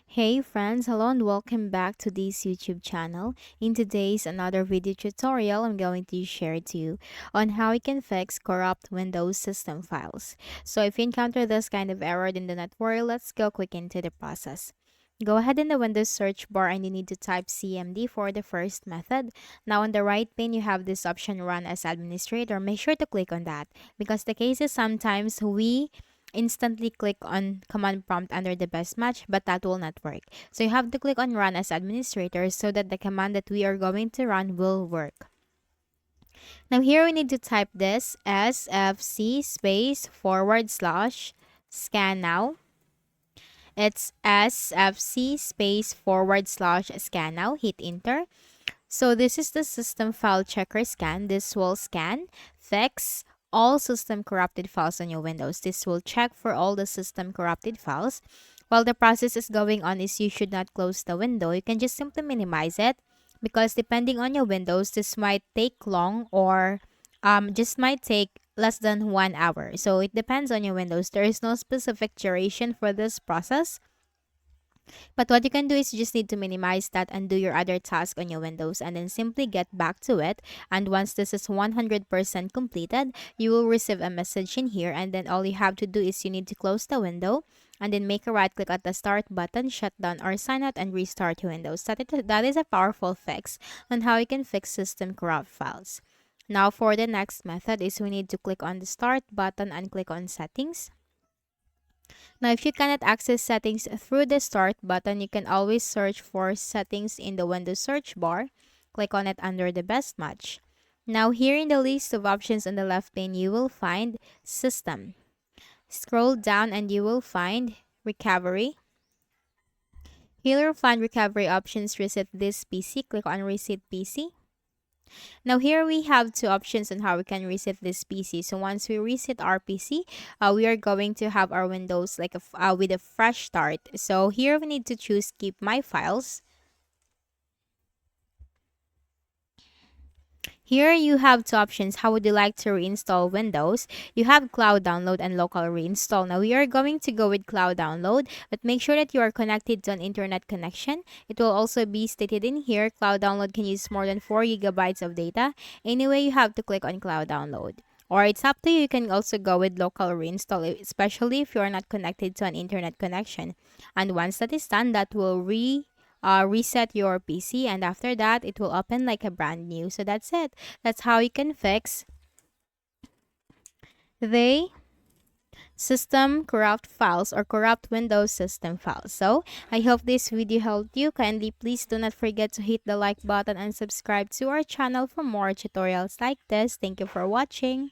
Hey friends, hello and welcome back to this YouTube channel. In today's another video tutorial, I'm going to share to you on how you can fix corrupt Windows system files. So if you encounter this kind of error, then do not worry, let's go quick into the process. Go ahead in the Windows search bar and you need to type CMD for the first method. Now on the right pane, you have this option run as administrator. Make sure to click on that because the case is sometimes we instantly click on command prompt under the best match, but that will not work. So you have to click on run as administrator so that the command that we are going to run will work. Now here we need to type this SFC space forward slash scannow. It's SFC space forward slash scannow. Hit enter. So this is the system file checker scan. This will scan, fix all system corrupted files on your Windows. This will check for all the system corrupted files. While the process is going on is you should not close the window. You can just simply minimize it because depending on your Windows, this might take long or just might take less than 1 hour. So it depends on your Windows. There is no specific duration for this process. But what you can do is you just need to minimize that and do your other task on your Windows and then simply get back to it. And once this is 100% completed, you will receive a message in here, and then all you have to do is you need to close the window and then make a right click at the start button, shut down or sign out and restart your Windows. That is a powerful fix on how you can fix system corrupt files. Now for the next method is we need to click on the start button and click on settings. Now, if you cannot access settings through the start button, you can always search for settings in the Windows search bar. Click on it under the best match. Now, here in the list of options on the left pane, you will find system. Scroll down and you will find recovery. Here you'll find recovery options, reset this PC. Click on reset PC. Now here we have two options on how we can reset this PC. So once we reset our PC, we are going to have our Windows like with a fresh start. So here we need to choose keep my files. Here you have two options. How would you like to reinstall Windows? You have cloud download and local reinstall. Now we are going to go with cloud download, but make sure that you are connected to an internet connection. It will also be stated in here, cloud download can use more than 4 gigabytes of data. Anyway, you have to click on cloud download. Or it's up to you. You can also go with local reinstall, especially if you are not connected to an internet connection. And once that is done, that will reset your PC, and after that it will open like a brand new. So that's it. That's how you can fix the system corrupt files or corrupt Windows system files. So I hope this video helped you. Kindly please do not forget to hit the like button and subscribe to our channel for more tutorials like this. Thank you for watching.